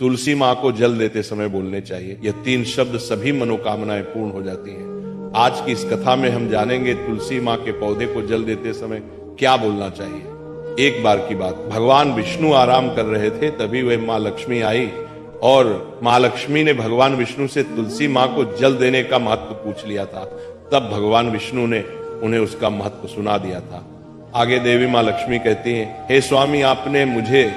तुलसी माँ को जल देते समय बोलने चाहिए। यह 3 शब्द सभी मनोकामनाएं पूर्ण हो जाती हैं। आज की इस कथा में हम जानेंगे तुलसी माँ के पौधे को जल देते समय क्या बोलना चाहिए। एक बार की बात, भगवान विष्णु आराम कर रहे थे, तभी वह माँ लक्ष्मी आई और माँ लक्ष्मी ने भगवान विष्णु से तुलसी माँ को जल देने का महत्व पूछ लिया था। तब भगवान विष्णु ने उन्हें उसका महत्व सुना दिया था। आगे देवी माँ लक्ष्मी कहती हैं, हे स्वामी, आपने मुझे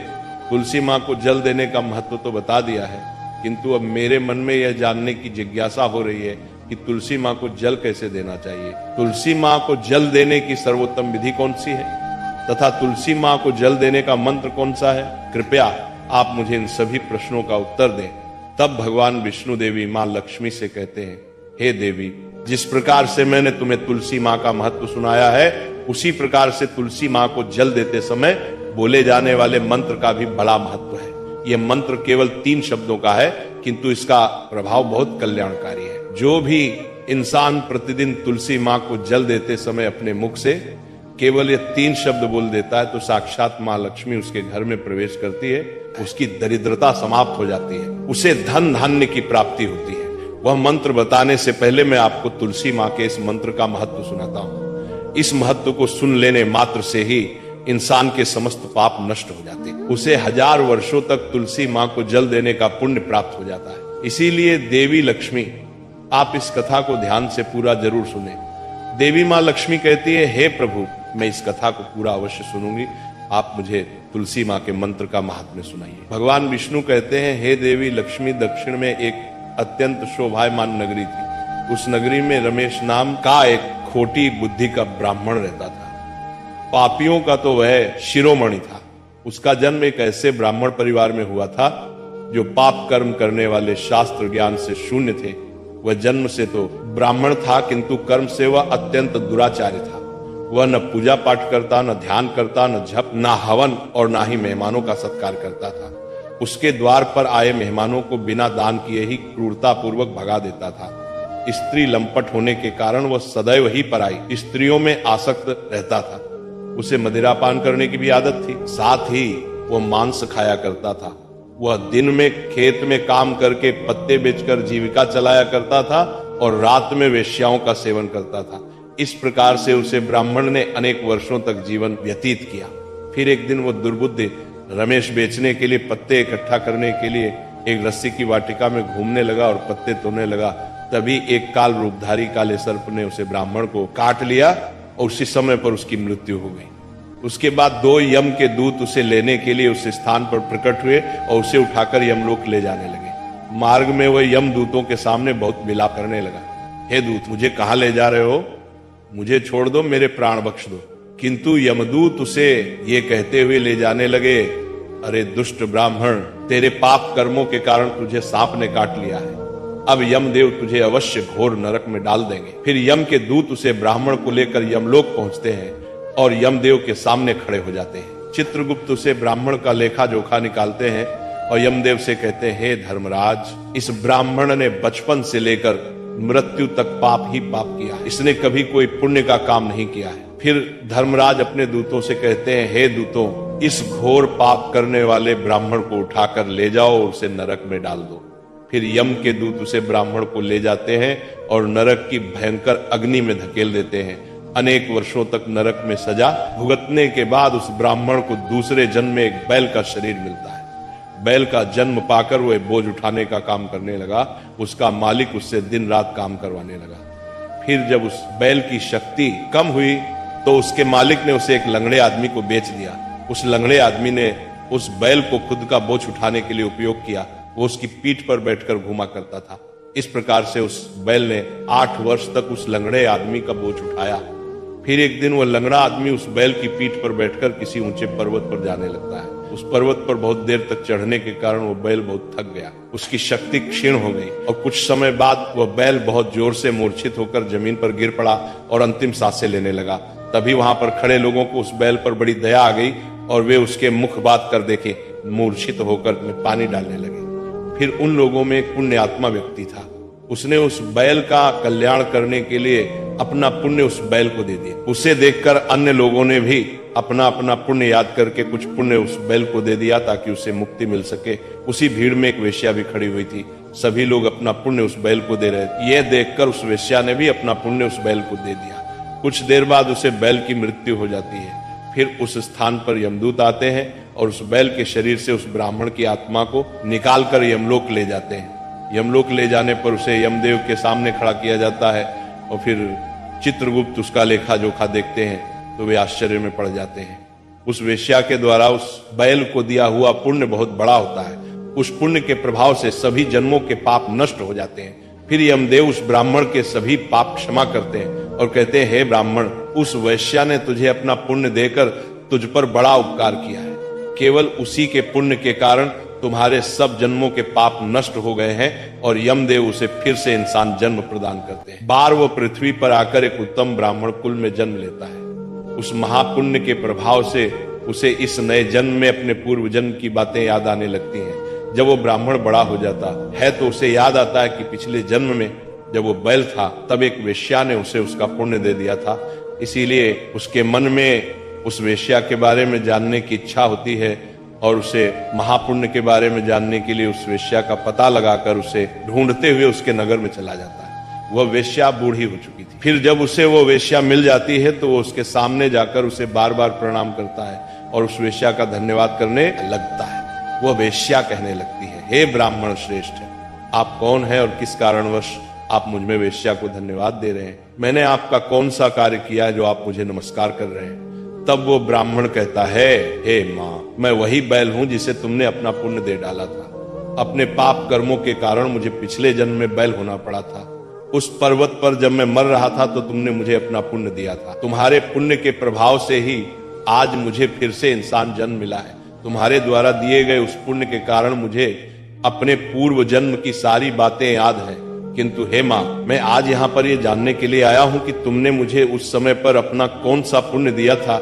तुलसी माँ को जल देने का महत्व तो बता दिया है, किंतु अब मेरे मन में यह जानने की जिज्ञासा हो रही है कि तुलसी माँ को जल कैसे देना चाहिए। तुलसी माँ को जल देने की सर्वोत्तम विधि कौन सी है तथा तुलसी माँ को जल देने का मंत्र कौन सा है? कृपया आप मुझे इन सभी प्रश्नों का उत्तर दें। तब भगवान विष्णु देवी माँ लक्ष्मी से कहते हैं, हे देवी, जिस प्रकार से मैंने तुम्हें तुलसी माँ का महत्व सुनाया है, उसी प्रकार से तुलसी माँ को जल देते समय बोले जाने वाले मंत्र का भी बड़ा महत्व है। यह मंत्र केवल 3 शब्दों का है, किंतु इसका प्रभाव बहुत कल्याणकारी है। जो भी इंसान प्रतिदिन तुलसी माँ को जल देते समय अपने मुख से केवल ये 3 शब्द बोल देता है, तो साक्षात माँ लक्ष्मी उसके घर में प्रवेश करती है, उसकी दरिद्रता समाप्त हो जाती है, उसे धन धान्य की प्राप्ति होती है। वह मंत्र बताने से पहले मैं आपको तुलसी माँ के इस मंत्र का महत्व सुनाता हूँ। इस महत्व को सुन लेने मात्र से ही इंसान के समस्त पाप नष्ट हो जाते हैं। उसे 1000 वर्षों तक तुलसी माँ को जल देने का पुण्य प्राप्त हो जाता है। इसीलिए देवी लक्ष्मी, आप इस कथा को ध्यान से पूरा जरूर सुने। देवी माँ लक्ष्मी कहती है, हे प्रभु, मैं इस कथा को पूरा अवश्य सुनूंगी, आप मुझे तुलसी माँ के मंत्र का महात्म्य सुनाइए। भगवान विष्णु कहते हैं, हे देवी लक्ष्मी, दक्षिण में एक अत्यंत शोभायमान नगरी थी। उस नगरी में रमेश नाम का एक खोटी बुद्धि का ब्राह्मण रहता था। पापियों का तो वह शिरोमणि था। उसका जन्म एक ऐसे ब्राह्मण परिवार में हुआ था जो पाप कर्म करने वाले शास्त्र ज्ञान से शून्य थे। वह जन्म से तो ब्राह्मण था, किंतु कर्म से वह अत्यंत दुराचारी था। वह न पूजा पाठ करता, न ध्यान करता, न जप, न हवन और न ही मेहमानों का सत्कार करता था। उसके द्वार पर आए मेहमानों को बिना दान किए ही क्रूरता पूर्वक भगा देता था। स्त्री लंपट होने के कारण वह सदैव ही पराई स्त्रियों में आसक्त रहता था। उसे मदिरापान करने की भी आदत थी, साथ ही वह मांस खाया करता था। वह दिन में खेत में काम करके पत्ते बेचकर जीविका चलाया करता था और रात में वेश्याओं का सेवन करता था। इस प्रकार से उसे ब्राह्मण ने अनेक वर्षों तक जीवन व्यतीत किया। फिर एक दिन वो दुर्बुद्धि रमेश बेचने के लिए पत्ते इकट्ठा करने के लिए एक रस्सी की वाटिका में घूमने लगा और पत्ते तोड़ने लगा। तभी एक काल रूपधारी काले सर्प ने उसे ब्राह्मण को काट लिया और उसी समय पर उसकी मृत्यु हो गई। उसके बाद 2 यम के दूत उसे लेने के लिए उस स्थान पर प्रकट हुए और उसे उठाकर यमलोक ले जाने लगे। मार्ग में वह यम दूतों के सामने बहुत विलाप करने लगा, हे दूत, मुझे कहाँ ले जा रहे हो? मुझे छोड़ दो, मेरे प्राण बख्श दो। किंतु यमदूत उसे ये कहते हुए ले जाने लगे, अरे दुष्ट ब्राह्मण, तेरे पाप कर्मों के कारण तुझे सांप ने काट लिया है। अब यमदेव तुझे अवश्य घोर नरक में डाल देंगे। फिर यम के दूत उसे ब्राह्मण को लेकर यमलोक पहुंचते हैं और यमदेव के सामने खड़े हो जाते हैं। चित्रगुप्त उसे ब्राह्मण का लेखा जोखा निकालते हैं और यमदेव से कहते हैं, हे धर्मराज, इस ब्राह्मण ने बचपन से लेकर मृत्यु तक पाप ही पाप किया, इसने कभी कोई पुण्य का काम नहीं किया है। फिर धर्मराज अपने दूतों से कहते हैं, हे दूतों, इस घोर पाप करने वाले ब्राह्मण को उठाकर ले जाओ और उसे नरक में डाल दो। फिर यम के दूत उसे ब्राह्मण को ले जाते हैं और नरक की भयंकर अग्नि में धकेल देते हैं। अनेक वर्षों तक नरक में सजा भुगतने के बाद उस ब्राह्मण को दूसरे जन्म में एक बैल का शरीर मिलता है। बैल का जन्म पाकर वह बोझ उठाने का काम करने लगा। उसका मालिक उससे दिन रात काम करवाने लगा। फिर जब उस बैल की शक्ति कम हुई तो उसके मालिक ने उसे एक लंगड़े आदमी को बेच दिया। उस लंगड़े आदमी ने उस बैल को खुद का बोझ उठाने के लिए उपयोग किया। वो उसकी पीठ पर बैठकर घुमा करता था। इस प्रकार से उस बैल ने 8 वर्ष तक उस लंगड़े आदमी का बोझ उठाया। फिर एक दिन वह लंगड़ा आदमी उस बैल की पीठ पर बैठकर किसी ऊंचे पर्वत पर जाने लगता है। उस पर्वत पर बहुत देर तक चढ़ने के कारण वो बैल बहुत थक गया, उसकी शक्ति क्षीण हो गई और कुछ समय बाद वह बैल बहुत जोर से मूर्छित होकर जमीन पर गिर पड़ा और अंतिम सांसें लेने लगा। तभी वहां पर खड़े लोगों को उस बैल पर बड़ी दया आ गई और वे उसके मुख बात कर देखे मूर्छित होकर पानी डालने लगे। फिर उन लोगों में एक पुण्य आत्मा व्यक्ति था। उसने उस बैल का कल्याण करने के लिए अपना पुण्य उस बैल को दे दिया। उसे देखकर अन्य लोगों ने भी अपना अपना पुण्य याद करके कुछ पुण्य उस बैल को दे दिया ताकि उसे मुक्ति मिल सके। उसी भीड़ में एक वेश्या भी खड़ी हुई थी। सभी लोग अपना पुण्य उस बैल को दे रहे थे। यह देखकर उस वेश्या ने भी अपना पुण्य उस बैल को दे दिया। कुछ देर बाद उसे बैल की मृत्यु हो जाती है। फिर उस स्थान पर यमदूत आते हैं और उस बैल के शरीर से उस ब्राह्मण की आत्मा को निकाल कर यमलोक ले जाते हैं। यमलोक ले जाने पर उसे यमदेव के सामने खड़ा किया जाता है और फिर चित्रगुप्त उसका लेखा जोखा देखते हैं तो वे आश्चर्य में पड़ जाते हैं। उस वेश्या के द्वारा उस बैल को दिया हुआ पुण्य बहुत बड़ा होता है। उस पुण्य के प्रभाव से सभी जन्मों के पाप नष्ट हो जाते हैं। फिर यमदेव उस ब्राह्मण के सभी पाप क्षमा करते हैं और कहते हैं, हे ब्राह्मण, उस वेश्या ने तुझे अपना पुण्य देकर तुझ पर बड़ा उपकार किया है। केवल उसी के पुण्य के कारण तुम्हारे सब जन्मों के पाप नष्ट हो गए हैं और यमदेव उसे फिर से इंसान जन्म प्रदान करते हैं। बार वो पृथ्वी पर आकर एक उत्तम ब्राह्मण कुल में जन्म लेता है। उस महापुण्य के प्रभाव से उसे इस नए जन्म में अपने पूर्व जन्म की बातें याद आने लगती हैं। जब वो ब्राह्मण बड़ा हो जाता है तो उसे याद आता है कि पिछले जन्म में जब वो बैल था तब एक वेश्या ने उसे उसका पुण्य दे दिया था। इसीलिए उसके मन में उस वेश्या के बारे में जानने की इच्छा होती है और उसे महापुण्य के बारे में जानने के लिए उस वेश्या का पता लगाकर उसे ढूंढते हुए उसके नगर में चला जाता है। वह वेश्या बूढ़ी हो चुकी थी। फिर जब उसे वो वेश्या मिल जाती है तो वो उसके सामने जाकर उसे बार बार प्रणाम करता है और उस वेश्या का धन्यवाद करने लगता है। वह वेश्या कहने लगती है, हे ब्राह्मण श्रेष्ठ, आप कौन है और किस कारणवश आप मुझ में वेश्या को धन्यवाद दे रहे हैं? मैंने आपका कौन सा कार्य किया है जो आप मुझे नमस्कार कर रहे हैं? तब वो ब्राह्मण कहता है, हे माँ, मैं वही बैल हूं जिसे तुमने अपना पुण्य दे डाला था। अपने पाप कर्मों के कारण मुझे पिछले जन्म में बैल होना पड़ा था। उस पर्वत पर जब मैं मर रहा था तो तुमने मुझे अपना पुण्य दिया था। तुम्हारे पुण्य के प्रभाव से ही आज मुझे फिर से इंसान जन्म मिला है। तुम्हारे द्वारा दिए गए उस पुण्य के कारण मुझे अपने पूर्व जन्म की सारी बातें याद हैं। किंतु हे माँ, मैं आज यहाँ पर ये जानने के लिए आया हूँ कि तुमने मुझे उस समय पर अपना कौन सा पुण्य दिया था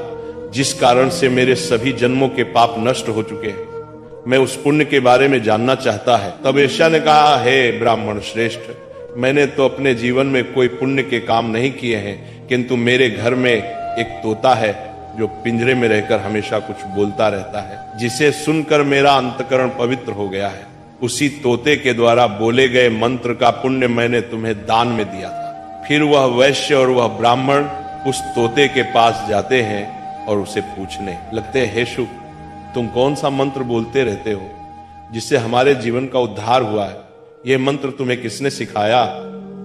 जिस कारण से मेरे सभी जन्मों के पाप नष्ट हो चुके हैं। मैं उस पुण्य के बारे में जानना चाहता है। तब वेश्या ने कहा, हे ब्राह्मण श्रेष्ठ, मैंने तो अपने जीवन में कोई पुण्य के काम नहीं किए हैं, किंतु मेरे घर में एक तोता है जो पिंजरे में रहकर हमेशा कुछ बोलता रहता है, जिसे सुनकर मेरा अंतकरण पवित्र हो गया है। उसी तोते के द्वारा बोले गए मंत्र का पुण्य मैंने तुम्हें दान में दिया था। फिर वह वैश्य और वह ब्राह्मण उस तोते के पास जाते हैं और उसे पूछने लगते हैं, हे शुक, तुम कौन सा मंत्र बोलते रहते हो जिससे हमारे जीवन का उद्धार हुआ है? यह मंत्र तुम्हें किसने सिखाया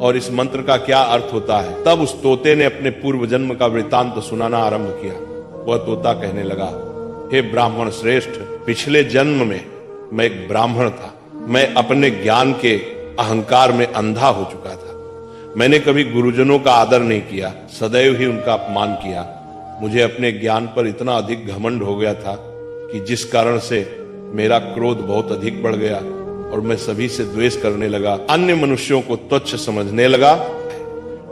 और इस मंत्र का क्या अर्थ होता है? तब उस तोते ने अपने पूर्व जन्म का वृतांत सुनाना आरंभ किया। वह तोता कहने लगा, हे ब्राह्मण श्रेष्ठ, पिछले जन्म में मैं एक ब्राह्मण था। मैं अपने ज्ञान के अहंकार में अंधा हो चुका था। मैंने कभी गुरुजनों का आदर नहीं किया, सदैव ही उनका अपमान किया। मुझे अपने ज्ञान पर इतना अधिक घमंड हो गया था कि जिस कारण से मेरा क्रोध बहुत अधिक बढ़ गया और मैं सभी से द्वेष करने लगा, अन्य मनुष्यों को तुच्छ समझने लगा,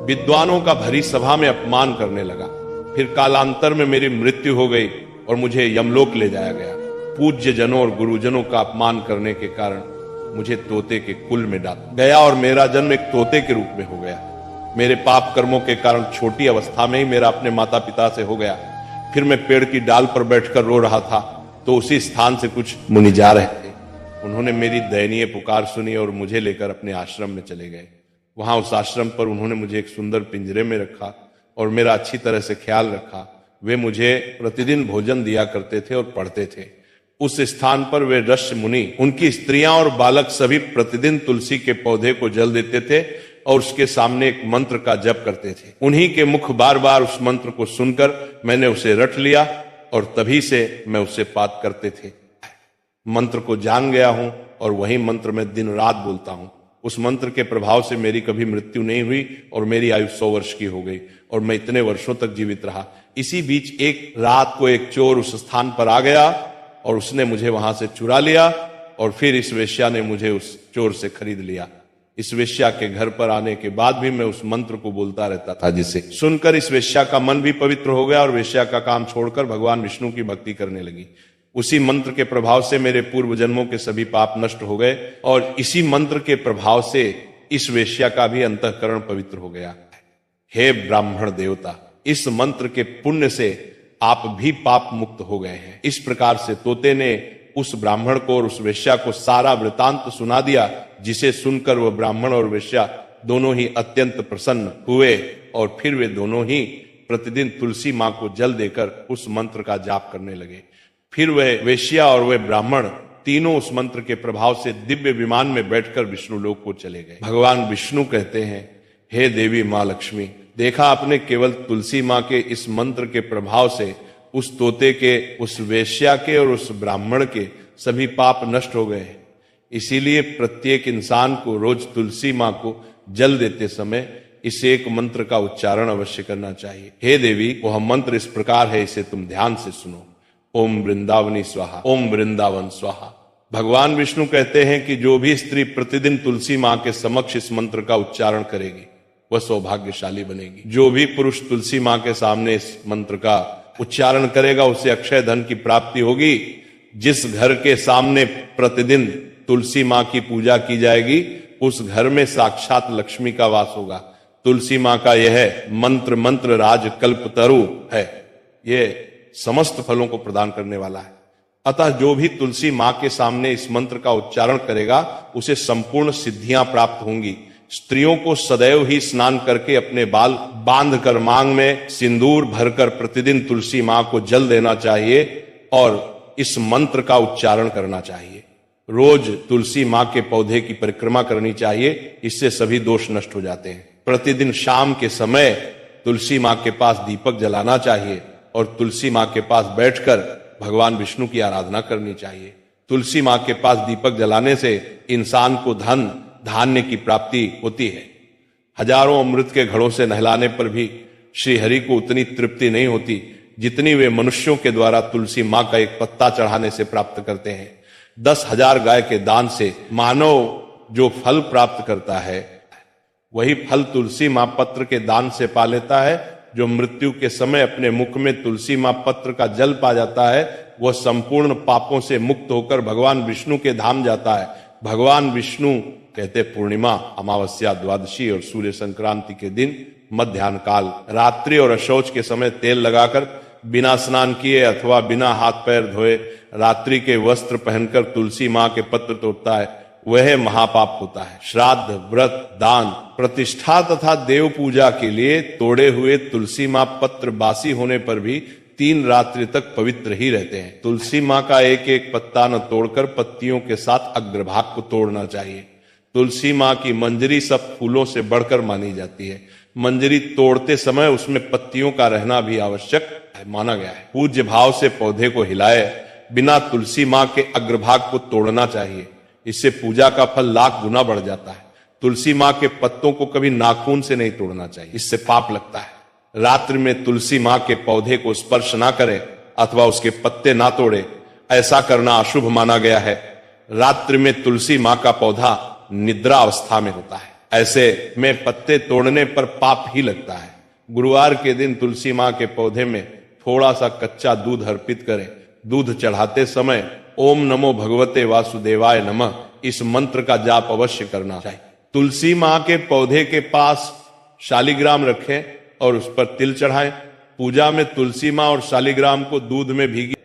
विद्वानों का भरी सभा में अपमान करने लगा। फिर कालांतर में मेरी मृत्यु हो गई और मुझे यमलोक ले जाया गया। पूज्य जनों और गुरुजनों का अपमान करने के कारण मुझे तोते के कुल में डाल गया और मेरा जन्म एक तोते के रूप में हो गया। मेरे पाप कर्मों के कारण छोटी अवस्था में ही मेरा अपने माता पिता से हो गया। फिर मैं पेड़ की डाल पर बैठकर रो रहा था तो उसी स्थान से कुछ मुनि जा रहे थे। उन्होंने मेरी दयनीय पुकार सुनी और मुझे लेकर अपने आश्रम में चले गए। वहां उस आश्रम पर उन्होंने मुझे एक सुंदर पिंजरे में रखा और मेरा अच्छी तरह से ख्याल रखा। वे मुझे प्रतिदिन भोजन दिया करते थे और पढ़ते थे। उस स्थान पर वे ऋषि मुनि, उनकी स्त्रियां और बालक सभी प्रतिदिन तुलसी के पौधे को जल देते थे और उसके सामने एक मंत्र का जप करते थे। उन्हीं के मुख बार बार उस मंत्र को सुनकर मैंने उसे रट लिया और तभी से मैं उसे पाठ करते थे। मंत्र को जान गया हूं और वही मंत्र मैं दिन रात बोलता हूं। उस मंत्र के प्रभाव से मेरी कभी मृत्यु नहीं हुई और मेरी आयु 100 वर्ष की हो गई और मैं इतने वर्षों तक जीवित रहा। इसी बीच एक रात को एक चोर उस स्थान पर आ गया और उसने मुझे वहां से चुरा लिया और फिर इस वेश्या ने मुझे उस चोर से खरीद लिया। इस वेश्या के घर पर आने के बाद भी मैं उस मंत्र को बोलता रहता था, जिसे सुनकर इस वेश्या का मन भी पवित्र हो गया और वेश्या का काम छोड़कर भगवान विष्णु की भक्ति करने लगी। उसी मंत्र के प्रभाव से मेरे पूर्व जन्मों के सभी पाप नष्ट हो गए और इसी मंत्र के प्रभाव से इस वेश्या का भी अंतःकरण पवित्र हो गया। हे ब्राह्मण देवता, इस मंत्र के पुण्य से आप भी पाप मुक्त हो गए हैं। इस प्रकार से तोते ने उस ब्राह्मण को और उस वेश्या को सारा वृतांत सुना दिया, जिसे सुनकर वह ब्राह्मण और वेश्या दोनों ही अत्यंत प्रसन्न हुए और फिर वे दोनों ही प्रतिदिन तुलसी मां को जल देकर उस मंत्र का जाप करने लगे। फिर वह वेश्या और वह ब्राह्मण तीनों उस मंत्र के प्रभाव से दिव्य विमान में बैठकर विष्णु लोक को चले गए। भगवान विष्णु कहते हैं, हे देवी मां लक्ष्मी, देखा आपने, केवल तुलसी मां के इस मंत्र के प्रभाव से उस तोते के, उस वेश्या के और उस ब्राह्मण के सभी पाप नष्ट हो गए। इसीलिए प्रत्येक इंसान को रोज तुलसी मां को जल देते समय इस एक मंत्र का उच्चारण अवश्य करना चाहिए। हे देवी, वह मंत्र इस प्रकार है, इसे तुम ध्यान से सुनो। ओम वृंदावनी स्वाहा, ओम वृंदावन स्वाहा। भगवान विष्णु कहते हैं कि जो भी स्त्री प्रतिदिन तुलसी मां के समक्ष इस मंत्र का उच्चारण करेगी वह सौभाग्यशाली बनेगी। जो भी पुरुष तुलसी मां के सामने इस मंत्र का उच्चारण करेगा उसे अक्षय धन की प्राप्ति होगी। जिस घर के सामने प्रतिदिन तुलसी मां की पूजा की जाएगी उस घर में साक्षात लक्ष्मी का वास होगा। तुलसी मां का यह मंत्र राज कल्पतरु है, यह समस्त फलों को प्रदान करने वाला है। अतः जो भी तुलसी मां के सामने इस मंत्र का उच्चारण करेगा उसे संपूर्ण सिद्धियां प्राप्त होंगी। स्त्रियों को सदैव ही स्नान करके अपने बाल बांध कर मांग में सिंदूर भरकर प्रतिदिन तुलसी मां को जल देना चाहिए और इस मंत्र का उच्चारण करना चाहिए। रोज तुलसी मां के पौधे की परिक्रमा करनी चाहिए, इससे सभी दोष नष्ट हो जाते हैं। प्रतिदिन शाम के समय तुलसी मां के पास दीपक जलाना चाहिए और तुलसी मां के पास बैठकर भगवान विष्णु की आराधना करनी चाहिए। तुलसी मां के पास दीपक जलाने से इंसान को धन धान्य की प्राप्ति होती है। हजारों अमृत के घड़ों से नहलाने पर भी श्री हरि को उतनी तृप्ति नहीं होती जितनी वे मनुष्यों के द्वारा तुलसी मां का एक पत्ता चढ़ाने से प्राप्त करते हैं। 10,000 गाय के दान से मानव जो फल प्राप्त करता है वही फल तुलसी मां पत्र के दान से पा लेता है। जो मृत्यु के समय अपने मुख में तुलसी मां पत्र का जल पा जाता है वह संपूर्ण पापों से मुक्त होकर भगवान विष्णु के धाम जाता है। भगवान विष्णु कहते पूर्णिमा, अमावस्या, द्वादशी और सूर्य संक्रांति के दिन मध्याह्न काल रात्रि और अशौच के समय तेल लगाकर बिना स्नान किए अथवा बिना हाथ पैर धोए रात्रि के वस्त्र पहनकर तुलसी मां के पत्र तोड़ता है वह महापाप होता है। श्राद्ध, व्रत, दान, प्रतिष्ठा तथा देव पूजा के लिए तोड़े हुए तुलसी मां पत्र बासी होने पर भी 3 रात्रि तक पवित्र ही रहते हैं। तुलसी मां का एक एक पत्ता न तोड़कर पत्तियों के साथ अग्रभाग को तोड़ना चाहिए। तुलसी मां की मंजरी सब फूलों से बढ़कर मानी जाती है। मंजरी तोड़ते समय उसमें पत्तियों का रहना भी आवश्यक माना गया है। पूज्य भाव से पौधे को हिलाए बिना तुलसी मां के अग्रभाग को तोड़ना चाहिए, इससे पूजा का फल लाख गुना बढ़ जाता है। तुलसी मां के पत्तों को कभी नाखून से नहीं तोड़ना चाहिए, इससे पाप लगता है। रात्रि में तुलसी मां के पौधे को स्पर्श ना करें अथवा उसके पत्ते ना तोड़े, ऐसा करना अशुभ माना गया है। रात्रि में तुलसी मां का पौधा निद्रा अवस्था में होता है, ऐसे में पत्ते तोड़ने पर पाप ही लगता है। गुरुवार के दिन तुलसी मां के पौधे में थोड़ा सा कच्चा दूध अर्पित करें। दूध चढ़ाते समय ओम नमो भगवते वासुदेवाय नमः इस मंत्र का जाप अवश्य करना चाहिए। तुलसी मां के पौधे के पास शालिग्राम रखें और उस पर तिल चढ़ाएं। पूजा में तुलसी मां और शालिग्राम को दूध में भीगी